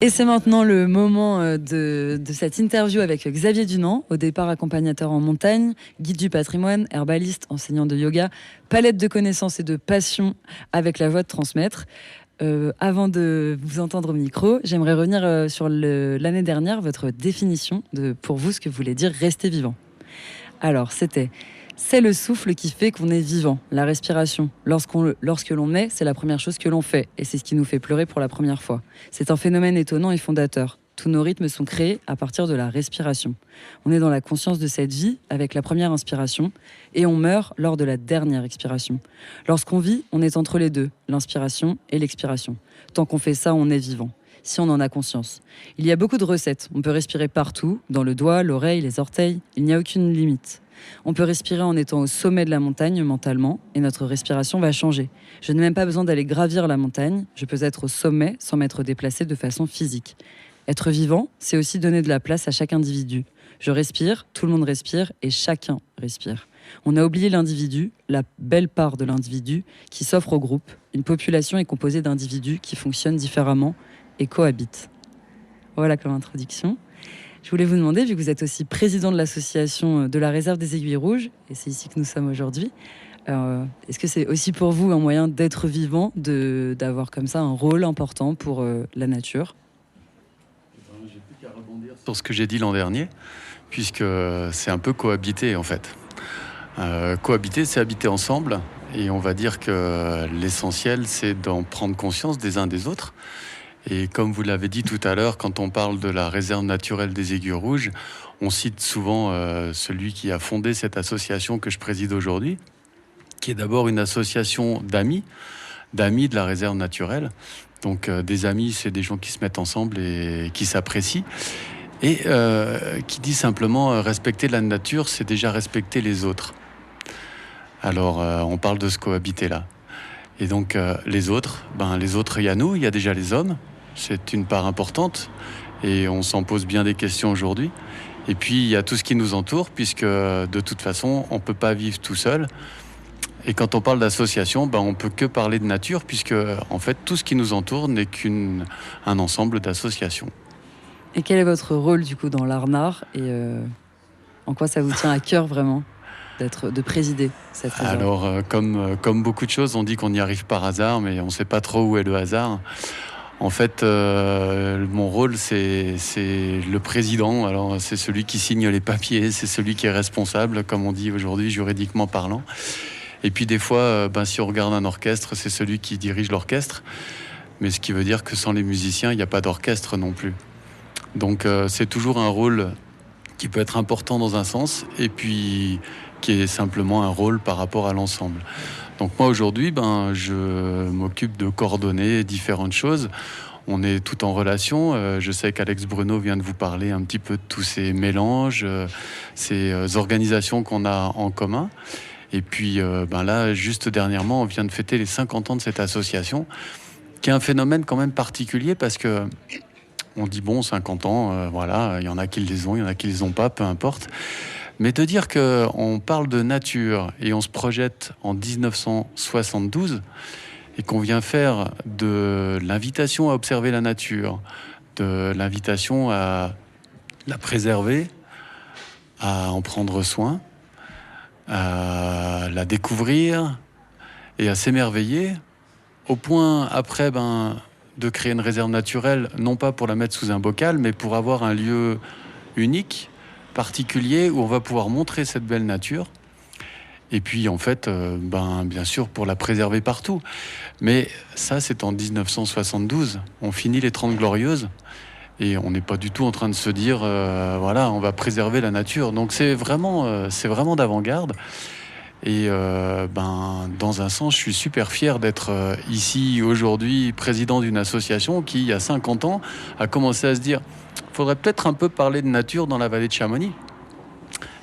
Et c'est maintenant le moment de cette interview avec Xavier Dunant, au départ accompagnateur en montagne, guide du patrimoine, herbaliste, enseignant de yoga, palette de connaissances et de passion avec la voix de transmettre. Avant de vous entendre au micro, j'aimerais revenir sur l'année dernière, votre définition de, pour vous, ce que voulait dire rester vivant. Alors, c'est le souffle qui fait qu'on est vivant, la respiration. Lorsque l'on est, c'est la première chose que l'on fait, et c'est ce qui nous fait pleurer pour la première fois. C'est un phénomène étonnant et fondateur. Tous nos rythmes sont créés à partir de la respiration. On est dans la conscience de cette vie avec la première inspiration, et on meurt lors de la dernière expiration. Lorsqu'on vit, on est entre les deux, l'inspiration et l'expiration. Tant qu'on fait ça, on est vivant, si on en a conscience. Il y a beaucoup de recettes. On peut respirer partout, dans le doigt, l'oreille, les orteils. Il n'y a aucune limite. On peut respirer en étant au sommet de la montagne mentalement et notre respiration va changer. Je n'ai même pas besoin d'aller gravir la montagne, je peux être au sommet sans m'être déplacé de façon physique. Être vivant, c'est aussi donner de la place à chaque individu. Je respire, tout le monde respire et chacun respire. On a oublié l'individu, la belle part de l'individu qui s'offre au groupe. Une population est composée d'individus qui fonctionnent différemment et cohabitent. Voilà comme introduction. Je voulais vous demander, vu que vous êtes aussi président de l'association de la Réserve des Aiguilles Rouges, et c'est ici que nous sommes aujourd'hui, est-ce que c'est aussi pour vous un moyen d'être vivant, d'avoir comme ça un rôle important pour la nature ? J'ai plus qu'à rebondir sur ce que j'ai dit l'an dernier, puisque c'est un peu cohabiter en fait. Cohabiter, c'est habiter ensemble, et on va dire que l'essentiel, c'est d'en prendre conscience des uns des autres. Et comme vous l'avez dit tout à l'heure, quand on parle de la réserve naturelle des Aiguilles Rouges, on cite souvent celui qui a fondé cette association que je préside aujourd'hui, qui est d'abord une association d'amis de la réserve naturelle. Donc des amis, c'est des gens qui se mettent ensemble et qui s'apprécient. Et qui dit simplement respecter la nature, c'est déjà respecter les autres. Alors on parle de ce cohabiter-là. Et donc les autres, il y a nous, il y a déjà les hommes. C'est une part importante et on s'en pose bien des questions aujourd'hui. Et puis il y a tout ce qui nous entoure, puisque de toute façon, on ne peut pas vivre tout seul. Et quand on parle d'association, on ne peut que parler de nature, puisque en fait, tout ce qui nous entoure n'est qu'un ensemble d'associations. Et quel est votre rôle du coup dans l'Arnard et en quoi ça vous tient à cœur vraiment de présider cette réserve ? Alors, comme beaucoup de choses, on dit qu'on y arrive par hasard, mais on ne sait pas trop où est le hasard. En fait, mon rôle, c'est le président. Alors, c'est celui qui signe les papiers, c'est celui qui est responsable, comme on dit aujourd'hui, juridiquement parlant. Et puis, des fois, si on regarde un orchestre, c'est celui qui dirige l'orchestre. Mais ce qui veut dire que sans les musiciens, il n'y a pas d'orchestre non plus. Donc, c'est toujours un rôle qui peut être important dans un sens, et puis qui est simplement un rôle par rapport à l'ensemble. Donc moi aujourd'hui, je m'occupe de coordonner différentes choses. On est tout en relation. Je sais qu'Alex Bruno vient de vous parler un petit peu de tous ces mélanges, ces organisations qu'on a en commun. Et puis là, juste dernièrement, on vient de fêter les 50 ans de cette association, qui est un phénomène quand même particulier parce que on dit 50 ans, il y en a qui les ont, il y en a qui les ont pas, peu importe. Mais de dire qu'on parle de nature et on se projette en 1972 et qu'on vient faire de l'invitation à observer la nature, de l'invitation à la préserver, à en prendre soin, à la découvrir et à s'émerveiller, au point après de créer une réserve naturelle, non pas pour la mettre sous un bocal, mais pour avoir un lieu unique, particulier, où on va pouvoir montrer cette belle nature. Et puis, en fait, bien sûr, pour la préserver partout. Mais ça, c'est en 1972. On finit les 30 Glorieuses. Et on n'est pas du tout en train de se dire, on va préserver la nature. Donc, c'est vraiment d'avant-garde. Et dans un sens, je suis super fier d'être ici aujourd'hui président d'une association qui, il y a 50 ans, a commencé à se dire il faudrait peut-être un peu parler de nature dans la vallée de Chamonix.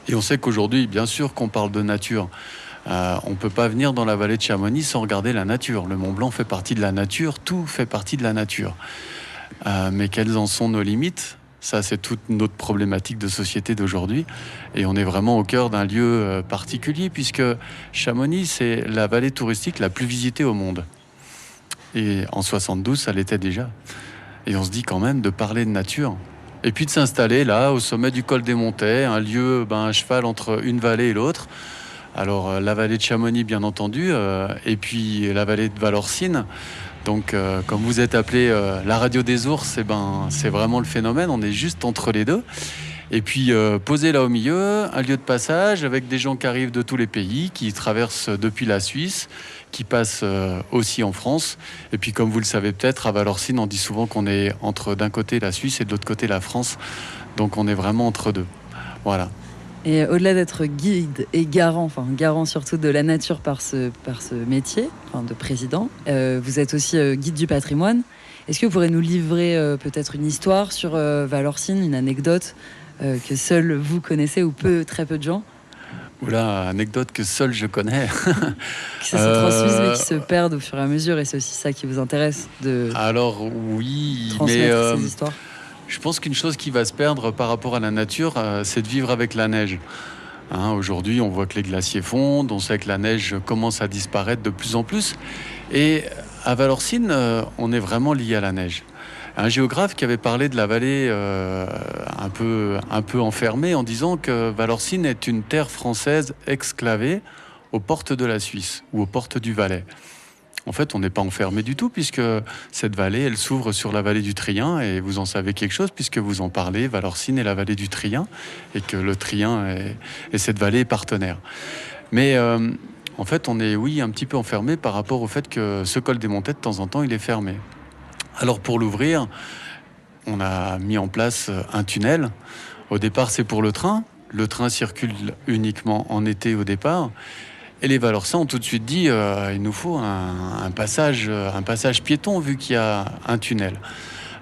Et on sait qu'aujourd'hui, bien sûr qu'on parle de nature. On ne peut pas venir dans la vallée de Chamonix sans regarder la nature. Le Mont Blanc fait partie de la nature, tout fait partie de la nature. Mais quelles en sont nos limites ? Ça, c'est toute notre problématique de société d'aujourd'hui. Et on est vraiment au cœur d'un lieu particulier, puisque Chamonix, c'est la vallée touristique la plus visitée au monde. Et en 72, ça l'était déjà. Et on se dit quand même de parler de nature. Et puis de s'installer là, au sommet du col des Montets, un lieu à cheval entre une vallée et l'autre. Alors la vallée de Chamonix, bien entendu, et puis la vallée de Valorcine. Donc, comme vous êtes appelé la radio des ours, c'est vraiment le phénomène. On est juste entre les deux. Et puis, posé là au milieu, un lieu de passage avec des gens qui arrivent de tous les pays, qui traversent depuis la Suisse, qui passent aussi en France. Et puis, comme vous le savez peut-être, à Valorcine, on dit souvent qu'on est entre d'un côté la Suisse et de l'autre côté la France. Donc, on est vraiment entre deux. Voilà. Et au-delà d'être guide et garant surtout de la nature par ce métier de président, vous êtes aussi guide du patrimoine. Est-ce que vous pourrez nous livrer peut-être une histoire sur Valorcine, une anecdote que seul vous connaissez ou très peu de gens? Oula, anecdote que seul je connais. Qui se transmisent mais qui se perdent au fur et à mesure, et c'est aussi ça qui vous intéresse, de Alors oui, transmettre ces histoires. Je pense qu'une chose qui va se perdre par rapport à la nature, c'est de vivre avec la neige. Aujourd'hui, on voit que les glaciers fondent, on sait que la neige commence à disparaître de plus en plus. Et à Valorcine, on est vraiment lié à la neige. Un géographe qui avait parlé de la vallée un peu enfermée en disant que Valorcine est une terre française exclavée aux portes de la Suisse ou aux portes du Valais. En fait, on n'est pas enfermé du tout puisque cette vallée, elle s'ouvre sur la vallée du Trien et vous en savez quelque chose puisque vous en parlez, Valorcine est la vallée du Trien et que le Trien et cette vallée est partenaire. Mais en fait, on est, un petit peu enfermé par rapport au fait que ce col des Montets, de temps en temps, il est fermé. Alors pour l'ouvrir, on a mis en place un tunnel. Au départ, c'est pour le train. Le train circule uniquement en été au départ. Et les Valorcins ont tout de suite dit il nous faut un passage piéton vu qu'il y a un tunnel.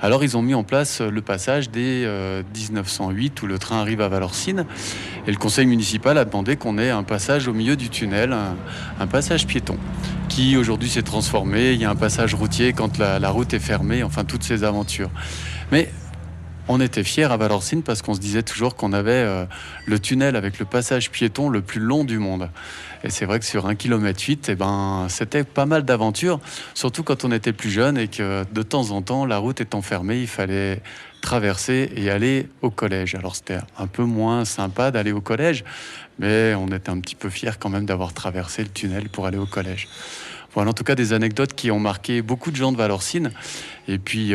Alors ils ont mis en place le passage dès 1908 où le train arrive à Valorcine. Et le conseil municipal a demandé qu'on ait un passage au milieu du tunnel, un passage piéton, qui aujourd'hui s'est transformé. Il y a un passage routier quand la route est fermée, enfin toutes ces aventures. Mais on était fiers à Valorcine parce qu'on se disait toujours qu'on avait le tunnel avec le passage piéton le plus long du monde. Et c'est vrai que sur 1,8 km, c'était pas mal d'aventures, surtout quand on était plus jeune et que de temps en temps, la route étant fermée, il fallait traverser et aller au collège. Alors c'était un peu moins sympa d'aller au collège, mais on était un petit peu fiers quand même d'avoir traversé le tunnel pour aller au collège. Voilà, en tout cas des anecdotes qui ont marqué beaucoup de gens de Valorcine. Et puis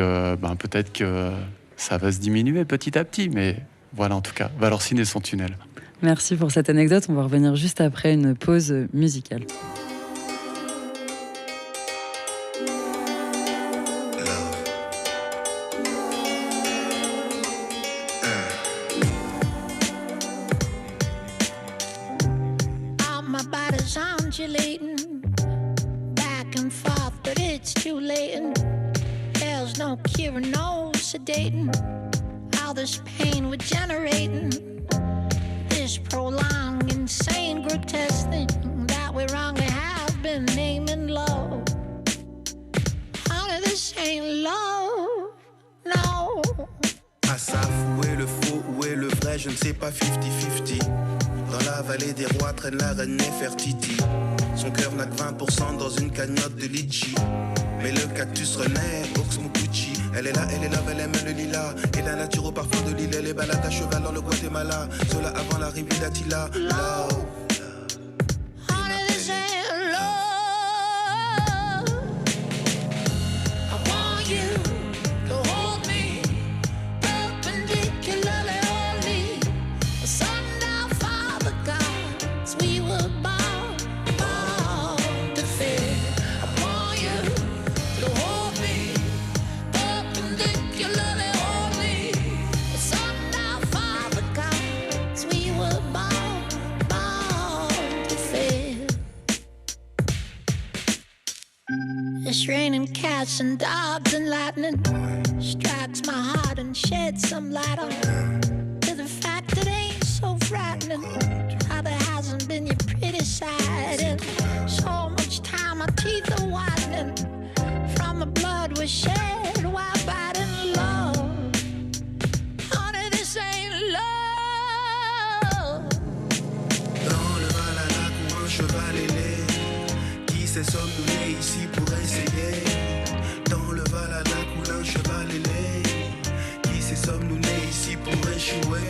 peut-être que ça va se diminuer petit à petit, mais voilà en tout cas, Valorcine et son tunnel. Merci pour cette anecdote. On va revenir juste après une pause musicale. My body's undulating back and forth, but it's too late. And there's no cure, no sedating all this pain we're generating. This prolonged, insane, grotesque thing that we wrongly have been naming love. Honey, this ain't love, no. À Saf, où est le faux, où est le vrai, je ne sais pas, 50-50. Dans la vallée des rois traîne la reine Nefertiti. Son cœur n'a que 20% dans une cagnotte de litchi. Mais le cactus renaît, Oxmokuchi. Elle est là, elle aime le lilas. Et la nature au parfum de l'île, elle est balade à cheval dans le Guatemala. Cela avant l'arrivée d'Attila. Love. Honey, this ain't love. I want you to hold me perpendicularly only. A sundown Father God, as we were born to fear. I want you to hold me perpendicularly only. A sundown Father God, as we were born to fear. It's raining cats and dogs and lightning strikes my heart and sheds some light on to the fact it ain't so frightening how there hasn't been your pretty side in so much time. My teeth are whitening from the blood was shed while biting love. Honey, this ain't love. Dans le Valhalla court un cheval ailé qui sait somnoler ici pour essayer. Dans le Valhalla coule un cheval ailé sommes-nous nés ici pour échouer?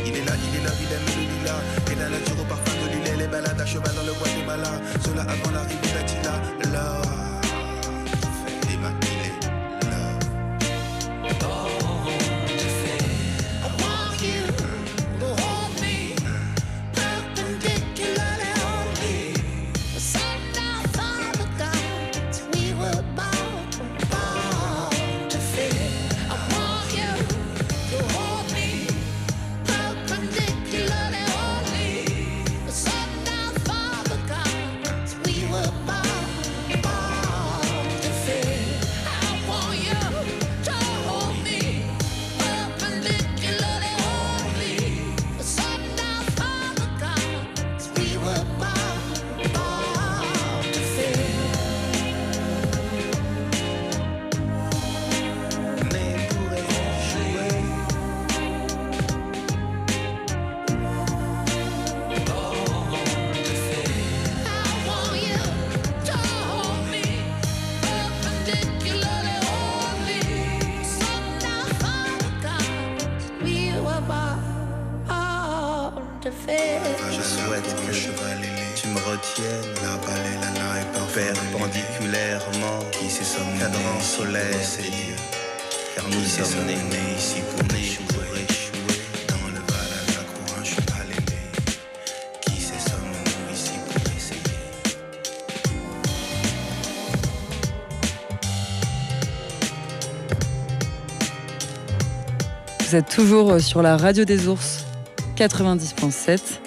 Il est là, il aime le lilas. Et la nature au parfum de l'île, les balades à cheval dans le Guatemala. Cela avant l'arrivée d'Attila. Là, immaculé, là. I want you to hold me perpendicularly on me. Set down for the gods we were born to fit. I want you to hold me perpendicularly on me. Set down for the gods we were born to fit. I want you to hold me perpendicularly on me. Set down for the gods we were born to fit. Né pour échouer. I want you to hold me perpendicularly on me. Set down for the gods we were born to fit. Je souhaite que tu me retiennes. La balle et la nappe perpendiculairement. Qui c'est sommes cadran soleil, c'est Dieu. Car nous sommes nés ici pour échouer. Dans le Valhalla, courant, je suis pas l'aimé. Qui c'est sommes-nous ici pour essayer? Vous êtes toujours sur la radio des ours 90.7.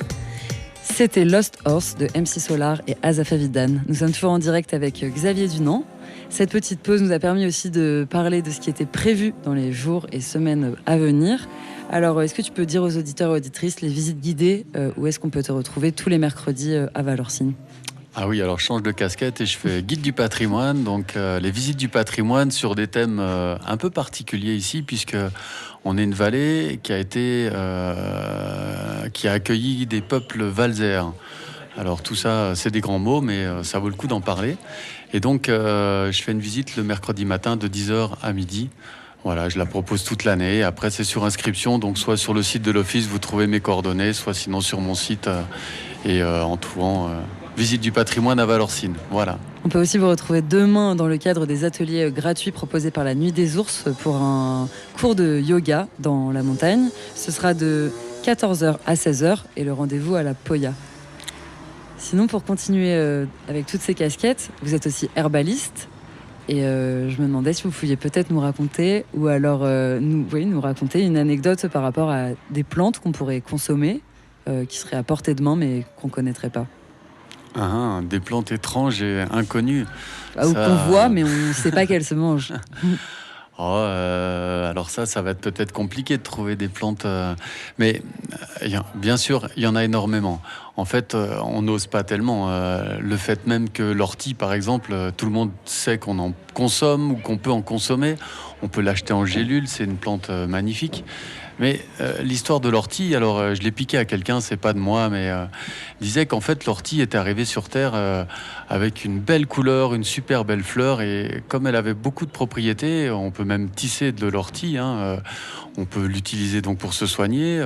C'était Lost Horse de MC Solar et Asaf Avidan. Nous sommes toujours en direct avec Xavier Dunant. Cette petite pause nous a permis aussi de parler de ce qui était prévu dans les jours et semaines à venir. Alors, est-ce que tu peux dire aux auditeurs et auditrices les visites guidées, où est-ce qu'on peut te retrouver tous les mercredis à Valorcine? Ah oui, alors je change de casquette et je fais guide du patrimoine, donc les visites du patrimoine sur des thèmes un peu particuliers ici, puisque on est une vallée qui a accueilli des peuples valsaires. Alors tout ça, c'est des grands mots, mais ça vaut le coup d'en parler. Et donc, je fais une visite le mercredi matin de 10h à midi. Voilà, je la propose toute l'année. Après, c'est sur inscription, donc soit sur le site de l'office, vous trouvez mes coordonnées, soit sinon sur mon site et en trouvant visite du patrimoine à Valorcine. Voilà. On peut aussi vous retrouver demain dans le cadre des ateliers gratuits proposés par la Nuit des Ours pour un cours de yoga dans la montagne. Ce sera de 14h à 16h et le rendez-vous à la Poya. Sinon, pour continuer avec toutes ces casquettes, vous êtes aussi herbaliste. Et je me demandais si vous pouviez peut-être nous raconter, ou alors nous raconter une anecdote par rapport à des plantes qu'on pourrait consommer, qui seraient à portée de main, mais qu'on ne connaîtrait pas. Des plantes étranges et inconnues. Ou qu'on voit, mais on ne sait pas qu'elles se mangent. Alors ça va être peut-être compliqué de trouver des plantes, mais bien sûr, il y en a énormément. En fait, on n'ose pas tellement. Le fait même que l'ortie, par exemple, tout le monde sait qu'on en consomme ou qu'on peut en consommer. On peut l'acheter en gélule, c'est une plante magnifique. Mais l'histoire de l'ortie, alors je l'ai piqué à quelqu'un, c'est pas de moi, mais disait qu'en fait l'ortie était arrivée sur Terre avec une belle couleur, une super belle fleur, et comme elle avait beaucoup de propriétés, on peut même tisser de l'ortie, on peut l'utiliser donc pour se soigner.